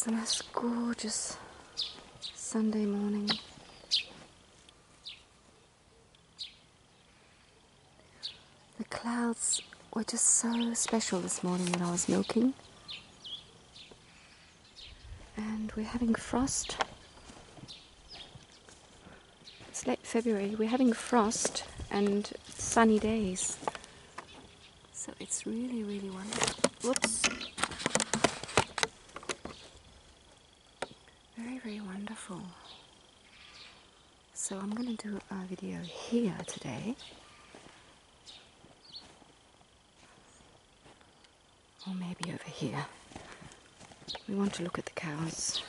It's the most gorgeous Sunday morning. The clouds were just so special this morning when I was milking. And we're having frost. It's late February. We're having frost and sunny days. So it's really, really wonderful. Whoops. Very, very wonderful. So I'm going to do a video here today. Or maybe over here. We want to look at the cows.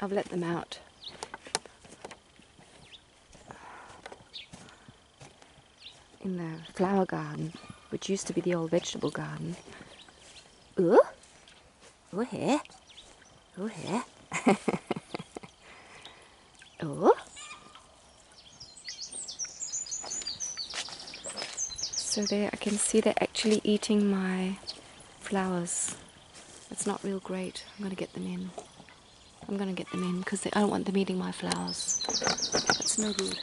I've let them out. In the flower garden, which used to be the old vegetable garden. Ooh! Oh here! Oh here! Oh! So there, I can see they're actually eating my flowers. It's not real great. I'm going to get them in. I'm going to get them in because I don't want them eating my flowers. That's no good.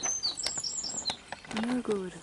No good.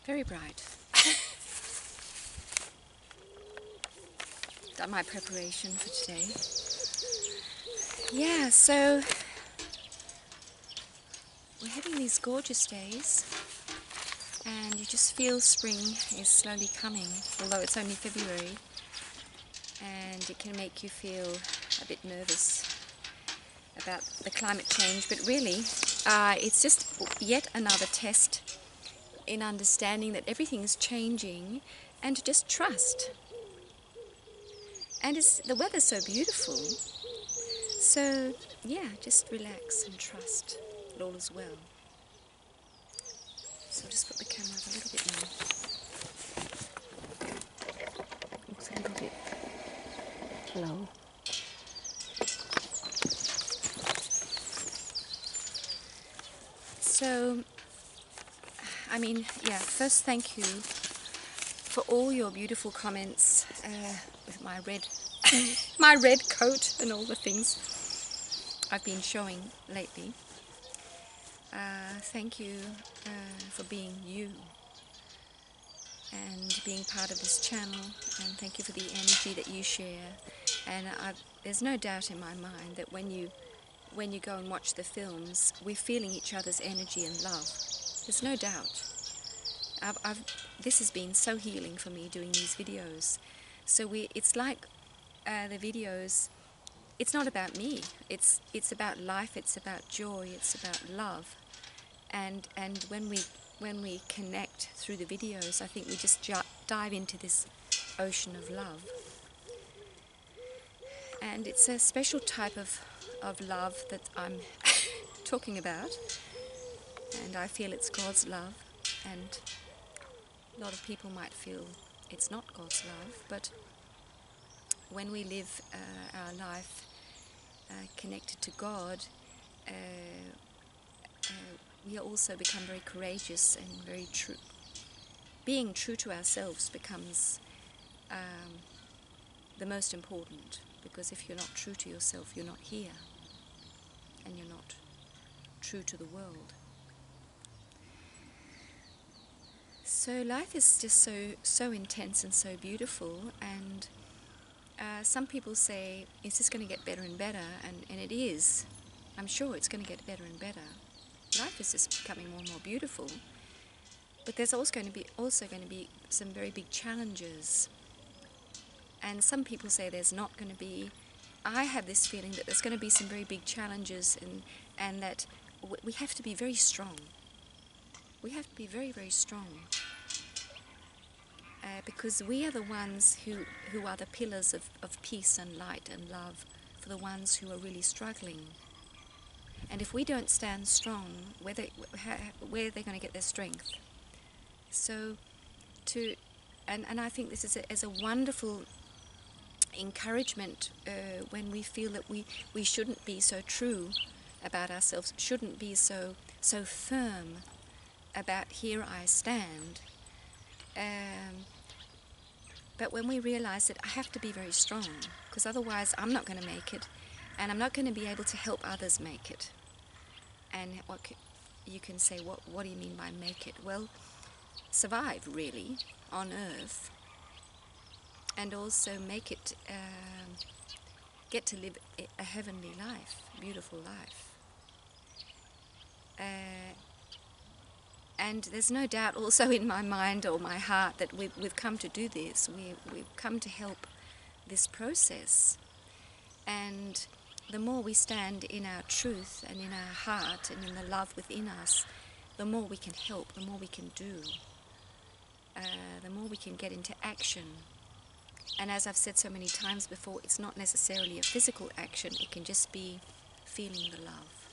Very bright. Done my preparation for today. Yeah, so we're having these gorgeous days and you just feel spring is slowly coming, although it's only February, and it can make you feel a bit nervous about the climate change, but really it's just yet another test in understanding that everything is changing and to just trust. And the weather's so beautiful, so yeah, just relax and trust that all is well. So I'll just put the camera up a little bit more. Looks a little bit low. So, I mean, yeah, first thank you for all your beautiful comments with my red my red coat and all the things I've been showing lately. Thank you for being you and being part of this channel, and thank you for the energy that you share. And there's no doubt in my mind that when you go and watch the films, we're feeling each other's energy and love. There's no doubt. This has been so healing for me doing these videos. So it's like the videos. It's not about me. It's about life. It's about joy. It's about love. And when we connect through the videos, I think we just dive into this ocean of love. And it's a special type of love that I'm talking about. And I feel it's God's love. And a lot of people might feel it's not God's love. But when we live our life connected to God, we also become very courageous and very true. Being true to ourselves becomes the most important, because if you're not true to yourself, you're not here, and you're not true to the world. So life is just so intense and so beautiful, and some people say, is this going to get better and better? And it is. I'm sure it's going to get better and better. Life is just becoming more and more beautiful. But there's also going to be some very big challenges. And some people say there's not going to be. I have this feeling that there's going to be some very big challenges, and that we have to be very strong. We have to be very, very strong. Because we are the ones who are the pillars of peace and light and love for the ones who are really struggling. And if we don't stand strong, where are they going to get their strength? So, and I think this is a wonderful encouragement when we feel that we shouldn't be so true about ourselves, shouldn't be so firm about here I stand. But when we realize that I have to be very strong, because otherwise I'm not going to make it, and I'm not going to be able to help others make it. And you can say, what do you mean by make it? Well, survive, really, on earth, and also make it, get to live a heavenly life, beautiful life. And there's no doubt also in my mind or my heart that we've come to do this. We've come to help this process. And the more we stand in our truth and in our heart and in the love within us, the more we can help, the more we can do, the more we can get into action. And as I've said so many times before, it's not necessarily a physical action, it can just be feeling the love.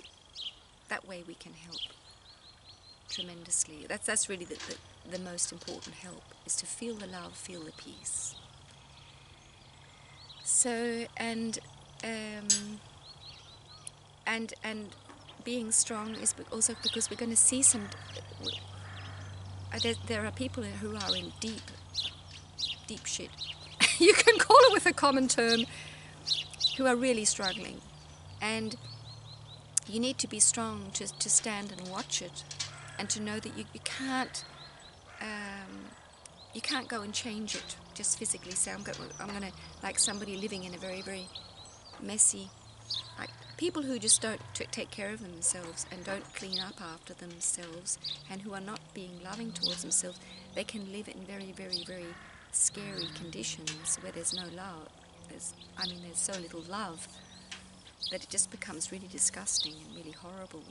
That way we can help tremendously. That's really the most important help, is to feel the love, feel the peace. So, and being strong is also because we're going to see some. There are people who are in deep shit. You can call it with a common term, who are really struggling, and you need to be strong to stand and watch it, and to know that you can't go and change it just physically. Say I'm going to, like somebody living in a very, very messy, like people who just don't take care of themselves and don't clean up after themselves, and who are not being loving towards themselves. They can live in very, very, very scary conditions where there's no love. There's so little love that it just becomes really disgusting and really horrible.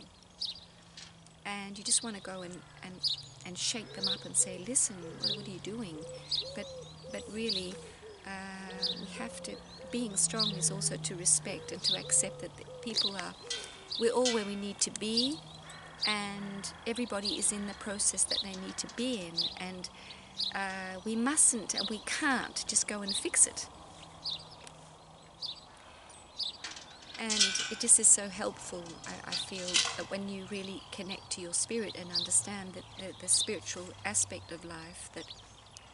And you just want to go and shake them up and say, listen, what are you doing? But really, we have to, being strong is also to respect and to accept that we're all where we need to be, and everybody is in the process that they need to be in, and we mustn't and we can't just go and fix it. And it just is so helpful, I feel, that when you really connect to your spirit and understand that the spiritual aspect of life, that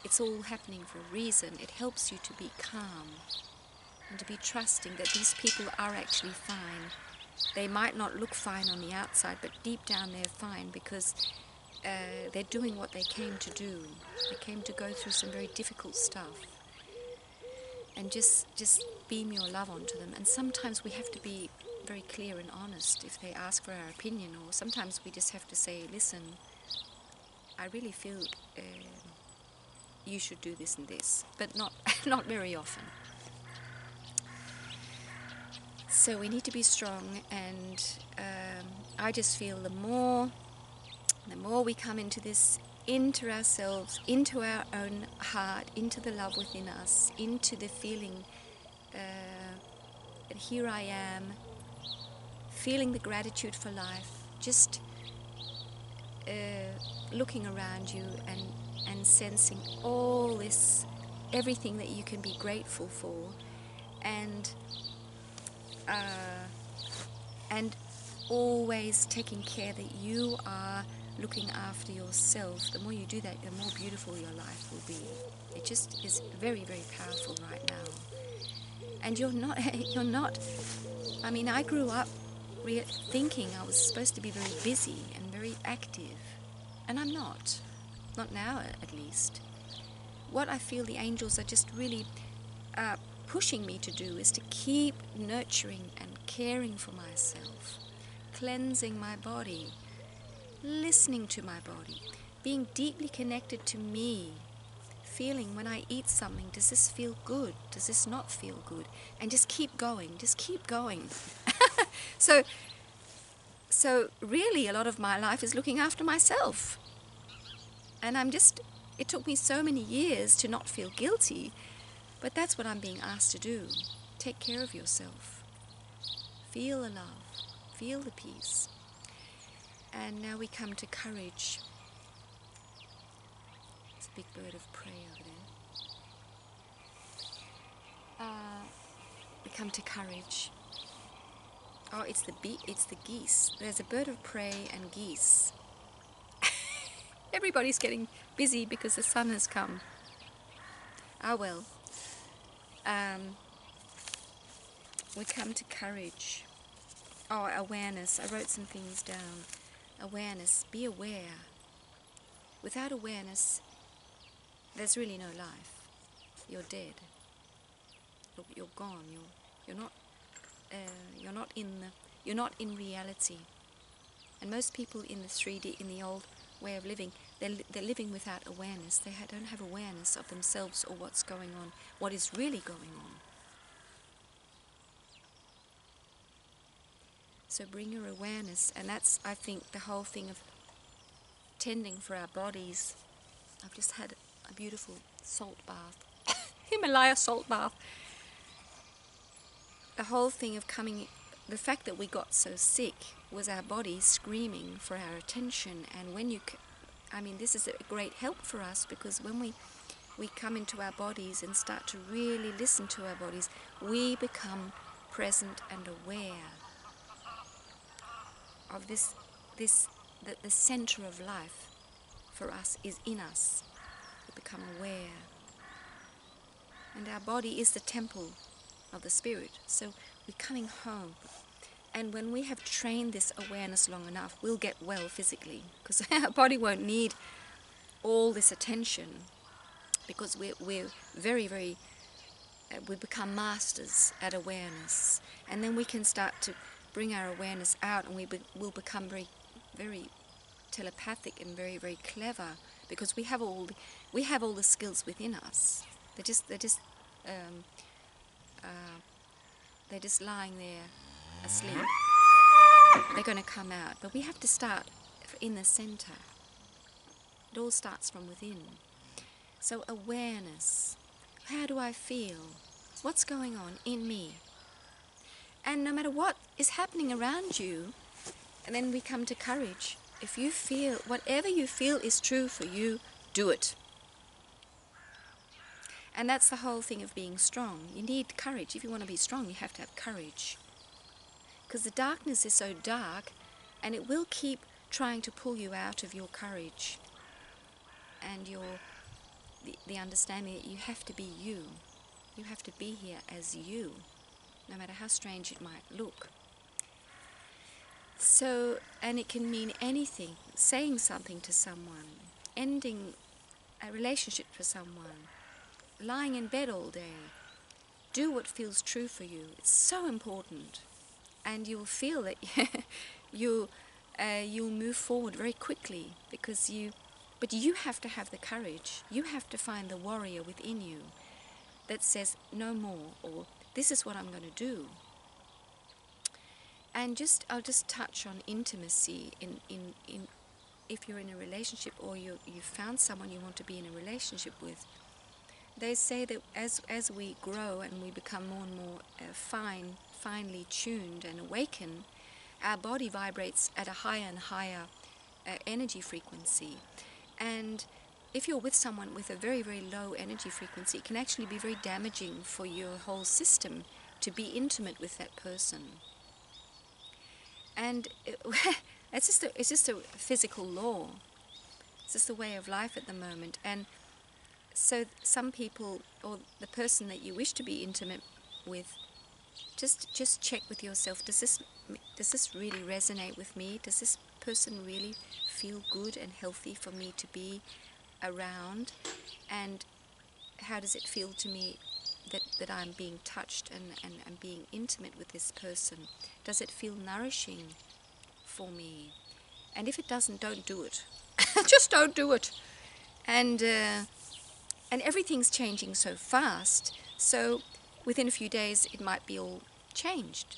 it's all happening for a reason, it helps you to be calm and to be trusting that these people are actually fine. They might not look fine on the outside, but deep down they're fine because they're doing what they came to do. They came to go through some very difficult stuff. And just beam your love onto them. And sometimes we have to be very clear and honest if they ask for our opinion, or sometimes we just have to say, listen, I really feel you should do this and this, but not not very often. So we need to be strong, and I just feel the more we come into this, into ourselves, into our own heart, into the love within us, into the feeling that here I am, feeling the gratitude for life, just looking around you and sensing all this, everything that you can be grateful for, and always taking care that you are looking after yourself. The more you do that, the more beautiful your life will be. It just is very, very powerful right now. And you're not, I mean, I grew up thinking I was supposed to be very busy and very active, and I'm not now at least. What I feel the angels are just really pushing me to do is to keep nurturing and caring for myself, cleansing my body, listening to my body, being deeply connected to me, feeling when I eat something, does this feel good? Does this not feel good? And just keep going, just keep going. So really a lot of my life is looking after myself. And it took me so many years to not feel guilty, but that's what I'm being asked to do. Take care of yourself. Feel the love, feel the peace. And now we come to courage. It's a big bird of prey over there. We come to courage. Oh, it's the geese. There's a bird of prey and geese. Everybody's getting busy because the sun has come. Ah, well. We come to courage. Oh, awareness. I wrote some things down. Awareness. Be aware. Without awareness, there's really no life. You're dead. You're gone. You're not in reality. And most people in the 3D, in the old way of living, they're living without awareness. They don't have awareness of themselves or what's going on, what is really going on. So bring your awareness, and that's, I think, the whole thing of tending for our bodies. I've just had a beautiful salt bath, Himalaya salt bath. The whole thing of the fact that we got so sick was our body screaming for our attention. And when this is a great help for us, because when we come into our bodies and start to really listen to our bodies, we become present and aware of the center of life for us is in us. We become aware. And our body is the temple of the spirit. So we're coming home. And when we have trained this awareness long enough, we'll get well physically, because our body won't need all this attention, because we're very, very, we become masters at awareness. And then we can start to bring our awareness out, and we'll become very, very telepathic and very, very clever, because we have all the skills within us. They're just lying there asleep. They're going to come out, but we have to start in the center. It all starts from within. So awareness. How do I feel? What's going on in me? And no matter what is happening around you, and then we come to courage. If you feel, whatever you feel is true for you, do it. And that's the whole thing of being strong. You need courage. If you want to be strong, you have to have courage. Because the darkness is so dark, and it will keep trying to pull you out of your courage and the understanding that you have to be you. You have to be here as you, no matter how strange it might look. So, and it can mean anything, saying something to someone, ending a relationship for someone, lying in bed all day. Do what feels true for you. It's so important. And you'll feel that you'll move forward very quickly, but you have to have the courage. You have to find the warrior within you that says no more, or this is what I'm going to do. And I'll just touch on intimacy in if you're in a relationship, or you found someone you want to be in a relationship with. They say that as we grow and we become more and more finely tuned and awaken, our body vibrates at a higher and higher energy frequency. And if you're with someone with a very, very low energy frequency, it can actually be very damaging for your whole system to be intimate with that person. And it's just a physical law. It's just a way of life at the moment. And so some people, or the person that you wish to be intimate with, just check with yourself. Does this really resonate with me? Does this person really feel good and healthy for me to be around? And how does it feel to me that I'm being touched and being intimate with this person? Does it feel nourishing for me? And if it doesn't, don't do it. Just don't do it. And everything's changing so fast, so within a few days it might be all changed.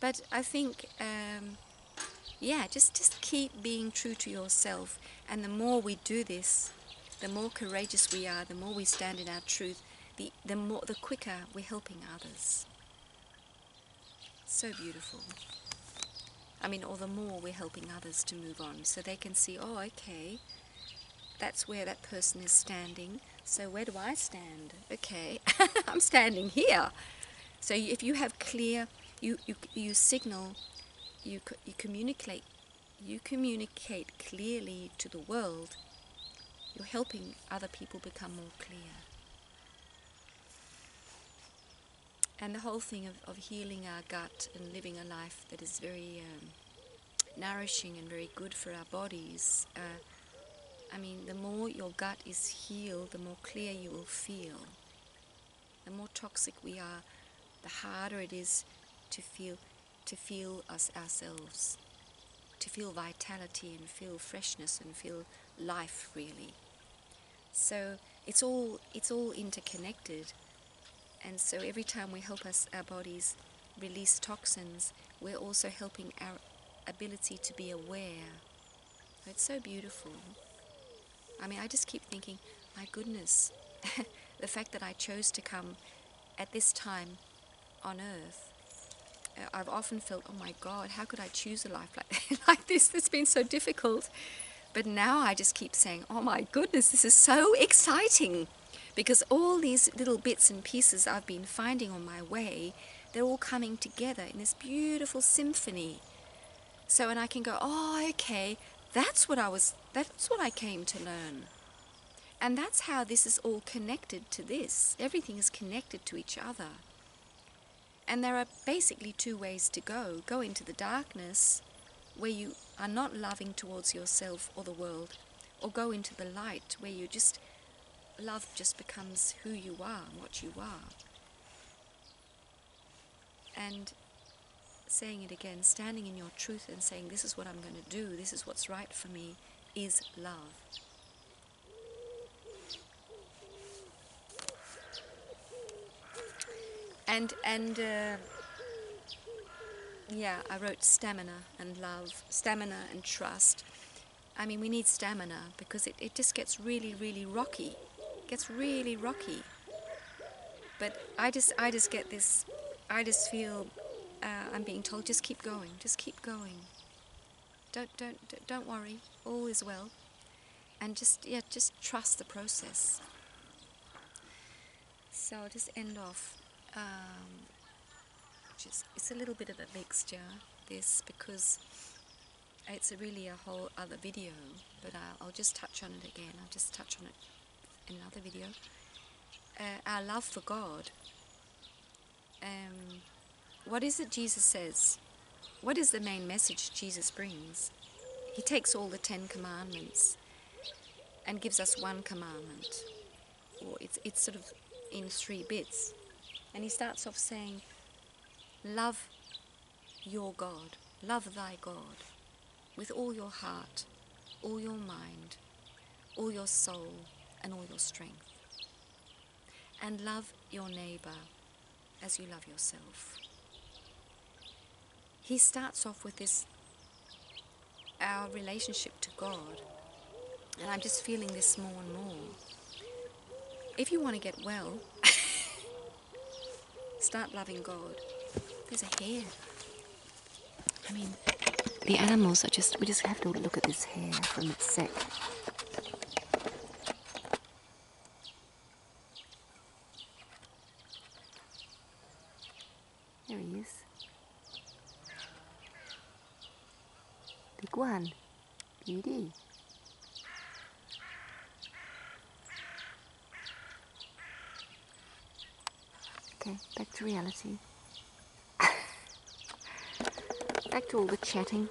But I think, just keep being true to yourself. And the more we do this, the more courageous we are, the more we stand in our truth, the quicker we're helping others. So beautiful. I mean, or the more we're helping others to move on, so they can see, oh, okay, that's where that person is standing. So where do I stand? Okay, I'm standing here. So if you have clear, you signal, you communicate clearly to the world, you're helping other people become more clear. And the whole thing of healing our gut and living a life that is very nourishing and very good for our bodies. I mean, the more your gut is healed, the more clear you will feel. The more toxic we are, the harder it is to feel ourselves, to feel vitality and feel freshness and feel life, really. So it's all interconnected. And so every time we help our bodies release toxins, we're also helping our ability to be aware. It's so beautiful. I mean, I just keep thinking, my goodness, the fact that I chose to come at this time on earth, I've often felt, oh my God, how could I choose a life like this? It's been so difficult. But now I just keep saying, oh my goodness, this is so exciting. Because all these little bits and pieces I've been finding on my way, they're all coming together in this beautiful symphony. So, and I can go, oh, okay, that's what I came to learn. And that's how this is all connected to this. Everything is connected to each other. And there are basically two ways to go. Go into the darkness, where you are not loving towards yourself or the world, or go into the light, where love just becomes who you are and what you are. And saying it again, standing in your truth and saying, this is what I'm going to do, this is what's right for me, is love. I wrote stamina and love, stamina and trust. I mean, we need stamina because it just gets really, really rocky. It gets really rocky. But I just get this, I just feel I'm being told, just keep going, just keep going. Don't worry, all is well. And just trust the process. So I'll just end off. It's a little bit of a mixture, this, because it's really a whole other video, but I'll just touch on it again. I'll just touch on it in another video. our love for God, what is it Jesus says? What is the main message Jesus brings? He takes all the 10 commandments and gives us one commandment, or it's sort of in 3 bits. And he starts off saying, love your God, love thy God, with all your heart, all your mind, all your soul, and all your strength. And love your neighbour as you love yourself. He starts off with this, our relationship to God, and I'm just feeling this more and more. If you want to get well, start loving God. There's a hare. I mean, the animals are just, we just have to look at this hare from its sec. There he is. Big one. Beauty. Okay, back to reality. Back to all the chatting.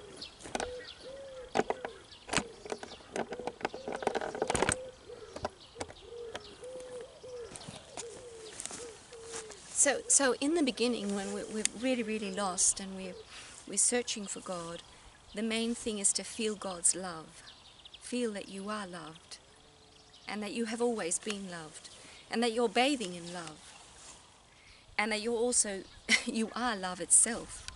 So in the beginning, when we're really lost and we're searching for God, the main thing is to feel God's love. Feel that you are loved, and that you have always been loved, and that you're bathing in love, and that you're also, you are love itself.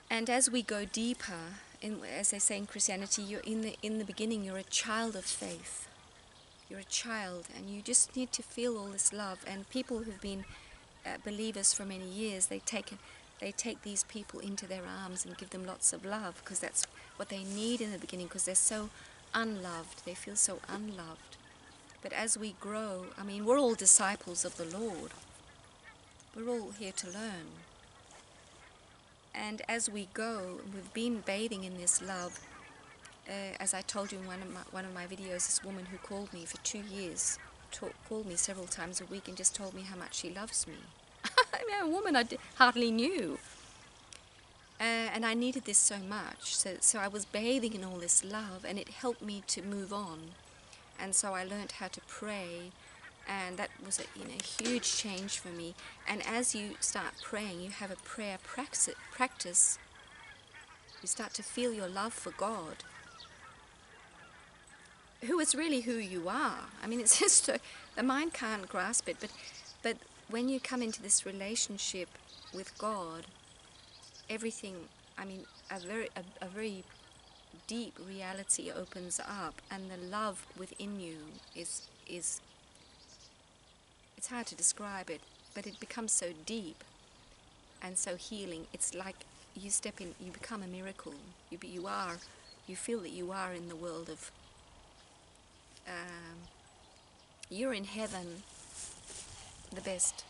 And as we go deeper, as they say in Christianity, you're in the beginning, you're a child of faith. You're a child, and you just need to feel all this love. And people who've been believers for many years, they take these people into their arms and give them lots of love, because that's what they need in the beginning, because they're so unloved. They feel so unloved. But as we grow, I mean, we're all disciples of the Lord. We're all here to learn. And as we go, we've been bathing in this love. As I told you in one of my videos, this woman who called me for 2 years, called me several times a week and just told me how much she loves me. I mean, a woman I hardly knew. And I needed this so much. So I was bathing in all this love, and it helped me to move on. And so I learned how to pray, and that was a huge change for me. And as you start praying, you have a prayer practice. You start to feel your love for God, who is really who you are. I mean, it's just the mind can't grasp it, but when you come into this relationship with God, everything, I mean, a very deep reality opens up, and the love within you is it's hard to describe it, but it becomes so deep and so healing. It's like you step in, you become a miracle. You feel that you are in the world of, you're in heaven, the best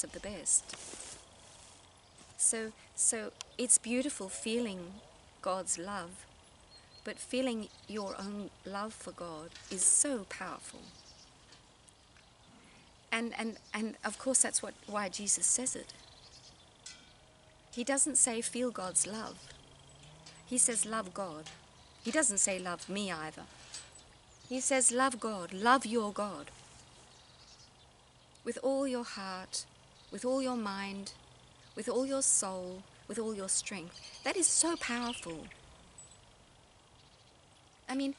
of the best. So it's beautiful feeling God's love, but feeling your own love for God is so powerful. And of course that's why Jesus says it. He doesn't say feel God's love. He says love God. He doesn't say love me either. He says love God, love your God. With all your heart, with all your mind, with all your soul, with all your strength. That is so powerful. I mean,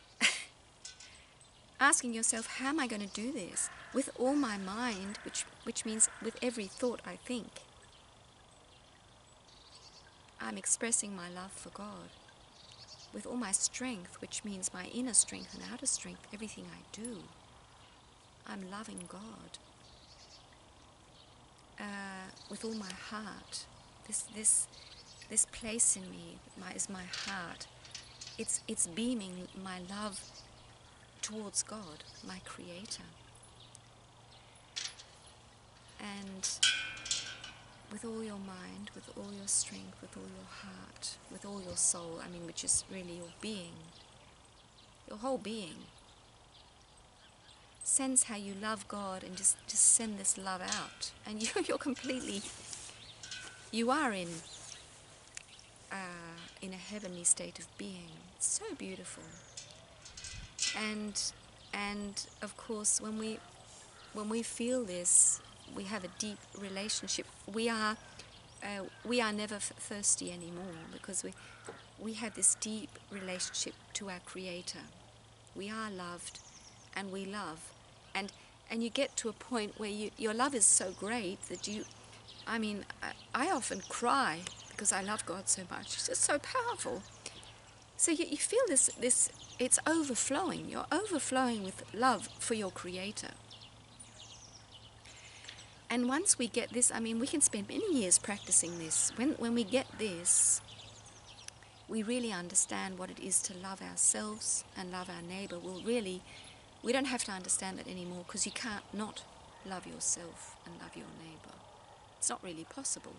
asking yourself, how am I going to do this? With all my mind, which means with every thought I think. I'm expressing my love for God. With all my strength, which means my inner strength and outer strength, everything I do, I'm loving God. With all my heart, this place in me is my heart. It's beaming my love towards God, my Creator. And with all your mind, with all your strength, with all your heart, with all your soul, I mean, which is really your being, your whole being. sense how you love God and just send this love out. And you're completely, you are in a heavenly state of being. It's so beautiful. And of course, when we feel this, we have a deep relationship. We are never thirsty anymore, because we have this deep relationship to our Creator. We are loved, and we love, and you get to a point where your love is so great that I often cry because I love God so much. It's just so powerful. So you feel this, it's overflowing. You're overflowing with love for your Creator. And once we get this, we can spend many years practicing this. When we get this, we really understand what it is to love ourselves and love our neighbor. We don't have to understand that anymore, because you can't not love yourself and love your neighbor. It's not really possible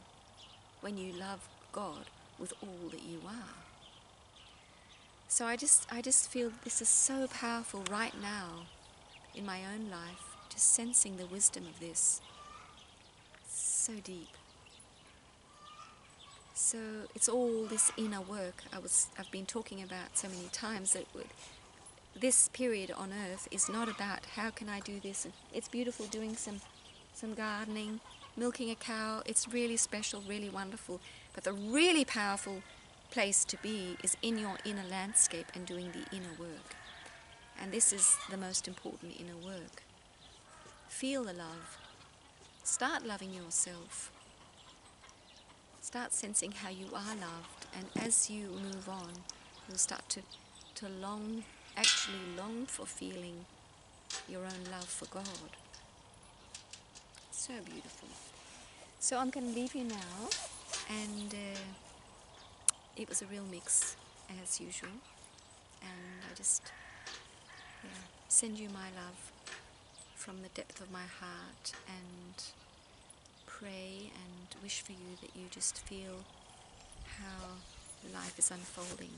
when you love God with all that you are. So I just feel this is so powerful right now in my own life, just sensing the wisdom of this. So deep. So it's all this inner work I've been talking about so many times, that this period on earth is not about how can I do this. It's beautiful doing some gardening, milking a cow. It's really special, really wonderful. But the really powerful place to be is in your inner landscape and doing the inner work. And this is the most important inner work. Feel the love. Start loving yourself. Start sensing how you are loved, and as you move on, you'll start to actually long for feeling your own love for God. So beautiful. So I'm going to leave you now, and it was a real mix as usual, and I just send you my love from the depth of my heart, and pray and wish for you that you just feel how life is unfolding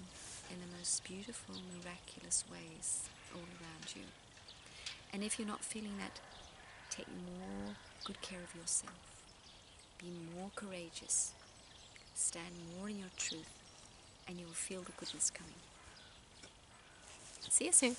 in the most beautiful, miraculous ways all around you. And if you're not feeling that, take more good care of yourself. Be more courageous. Stand more in your truth, and you will feel the goodness coming. See you soon.